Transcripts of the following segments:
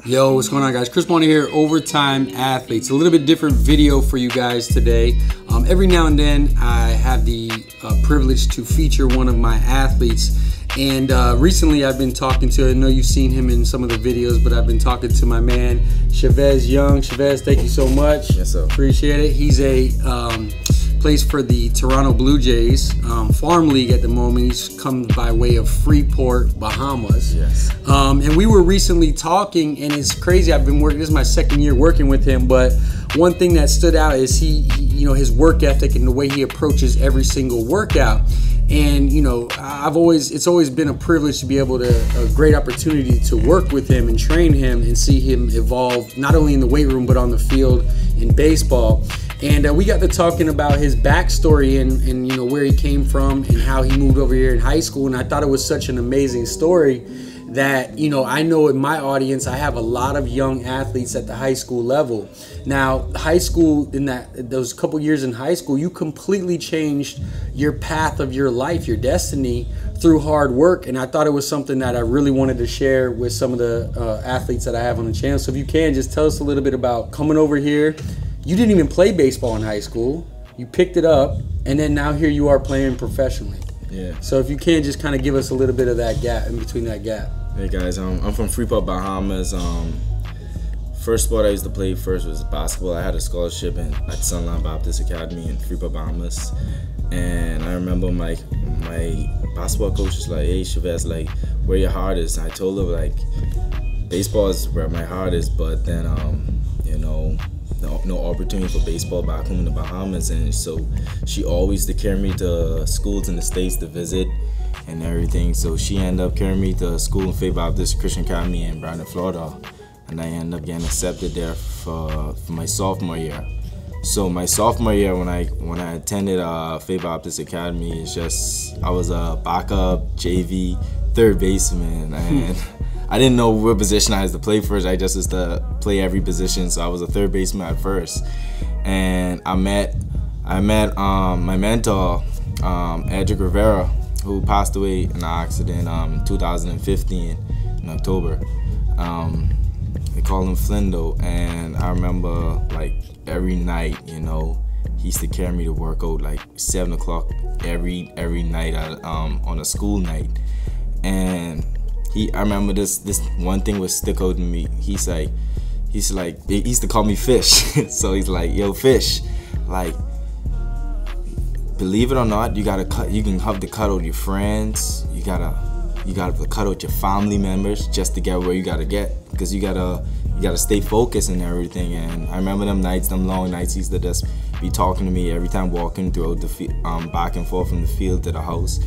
Yo, what's going on, guys? Chris Bonner here, Overtime Athletes. A little bit different video for you guys today. Every now and then I have the privilege to feature one of my athletes. And recently I've been talking to, I know you've seen him in some of the videos, but I've been talking to my man, Chavez Young. Chavez, thank you so much. Yes, sir. Appreciate it. He's plays for the Toronto Blue Jays Farm League at the moment. He's come by way of Freeport, Bahamas. Yes. And we were recently talking, and it's crazy. I've been working. This is my second year working with him, but one thing that stood out is he you know, his work ethic and the way he approaches every single workout. And you know, it's always been a privilege to be able to, a great opportunity to work with him and train him and see him evolve, not only in the weight room but on the field in baseball. And we got to talking about his backstory and you know, where he came from and how he moved over here in high school. And I thought it was such an amazing story that, you know, I know in my audience I have a lot of young athletes at the high school level. Now, high school, in those couple years in high school, you completely changed your path of your life, your destiny, through hard work. And I thought it was something that I really wanted to share with some of the athletes that I have on the channel. So if you can, just tell us a little bit about coming over here. You didn't even play baseball in high school. You picked it up, and then now here you are playing professionally. Yeah. So if you can, just kind of give us a little bit of that gap, in between that gap. Hey guys, I'm from Freeport, Bahamas. First sport I used to play first was basketball. I had a scholarship at Sunline Baptist Academy in Freeport, Bahamas. And I remember my basketball coach was like, "Hey Chavez, like, where your heart is?" And I told her, like, baseball is where my heart is, but then you know, no opportunity for baseball back home in the Bahamas. And so she always to carry me to schools in the States to visit and everything. So she ended up carrying me to school in Faith Baptist Christian Academy in Brandon, Florida. And I ended up getting accepted there for my sophomore year. So my sophomore year, when I attended Faith Baptist Academy, it's just, I was a backup JV third baseman, and I didn't know what position I was to play first. I just was to play every position, so I was a third baseman at first. And I met my mentor, Edric Rivera, who passed away in an accident in 2015 in October. They call him Flindo, and I remember, like, every night, you know, he used to carry me to work out like 7 o'clock every night on a school night. And I remember this one thing would stick out to me. he used to call me Fish. So he's like, "Yo, Fish, like, believe it or not, you can have to cut out your friends. You gotta cut out your family members just to get where you gotta get, because you gotta stay focused and everything." And I remember them nights, them long nights, he used to just be talking to me every time walking throughout the back and forth from the field to the house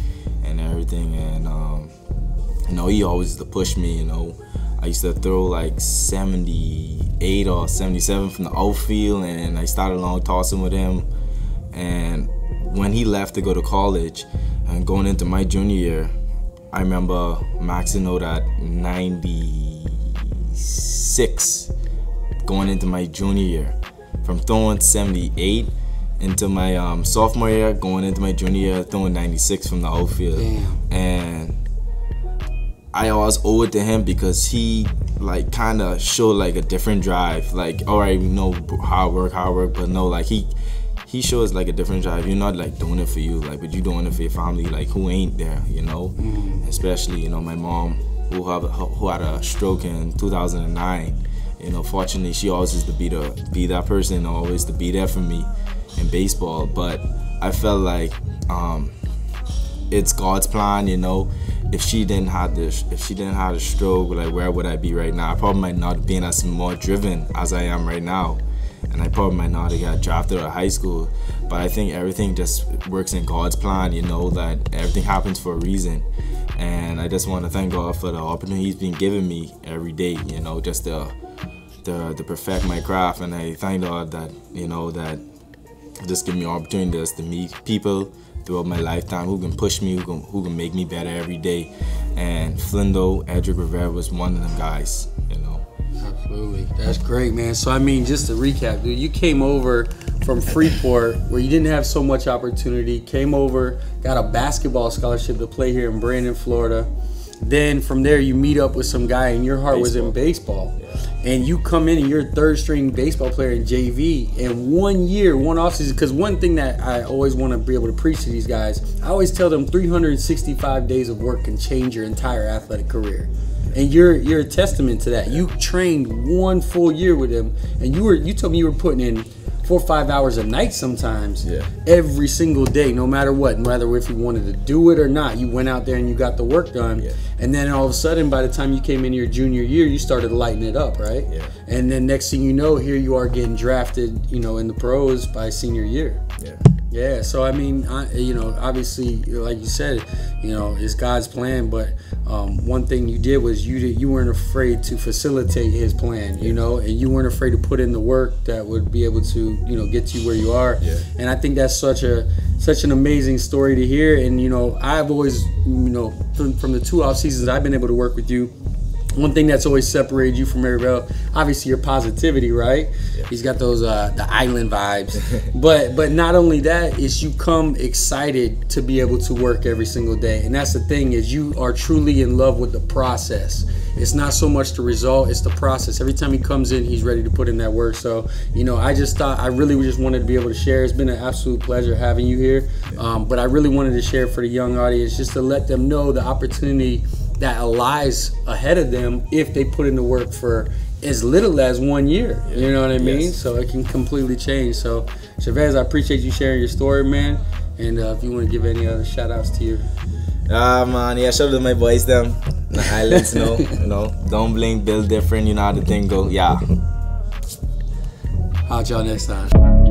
and everything. And you know, he always used to push me. You know, I used to throw like 78 or 77 from the outfield, and I started long tossing with him. And when he left to go to college and going into my junior year, I remember maxing out at 96 going into my junior year. From throwing 78 into my sophomore year, going into my junior year, throwing 96 from the outfield. Damn. And I always owe it to him, because he, like, kind of showed like a different drive. Like, all right, you know, hard work, but no, like, he shows like a different drive. You're not like doing it for you, like, but you're doing it for your family, like, who ain't there, you know. Especially, you know, my mom, who had a stroke in 2009. You know, fortunately, she always used to be that person, always to be there for me in baseball. But I felt like it's God's plan, you know. If she didn't have the stroke, like, where would I be right now? I probably might not have been as more driven as I am right now, and I probably might not have got drafted out of high school. But I think everything just works in God's plan, you know, that everything happens for a reason. And I just want to thank God for the opportunity He's been giving me every day, you know, just to perfect my craft. And I thank God that, you know, that just give me opportunities to meet people throughout my lifetime who can push me, who can make me better every day. And Flindo, Edric Rivera was one of them guys, you know. Absolutely. That's great, man. So, I mean, just to recap, dude, you came over from Freeport, where you didn't have so much opportunity, came over, got a basketball scholarship to play here in Brandon, Florida. Then from there, you meet up with some guy, and your heart was in baseball. Yeah. and you come in and you're a third string baseball player in JV, and 1 year, one offseason. Because one thing that I always want to be able to preach to these guys, I always tell them 365 days of work can change your entire athletic career. And you're a testament to that. You trained 1 full year with him, and you told me you were putting in 4 or 5 hours a night sometimes, every single day, no matter what, no matter if you wanted to do it or not. You went out there and you got the work done. And then all of a sudden, by the time you came into your junior year, you started lighting it up, right? And then next thing you know, here you are getting drafted, you know, in the pros by senior year. Yeah, so I mean, you know, obviously, like you said, you know, it's God's plan. But one thing you did was you weren't afraid to facilitate His plan, you know, and you weren't afraid to put in the work that would be able to, you know, get you where you are. And I think that's such an amazing story to hear. And you know, I've always, you know, from the 2 off seasons I've been able to work with you, one thing that's always separated you from everybody else, obviously your positivity, right? He's got those the island vibes. but not only that, is you come excited to be able to work every single day. And that's the thing, is you are truly in love with the process. It's not so much the result, it's the process. Every time he comes in, he's ready to put in that work. So, you know, I just thought, I really just wanted to be able to share. It's been an absolute pleasure having you here. But I really wanted to share for the young audience, just to let them know the opportunity that lies ahead of them if they put in the work for as little as 1 year. You know what I mean? So it can completely change. So Chavez, I appreciate you sharing your story, man. And if you want to give any other shout outs to you. Man, yeah, shout out to my boys them. The islands, you know, don't blink, build different, you know how the thing go. Yeah. I'll y'all next time.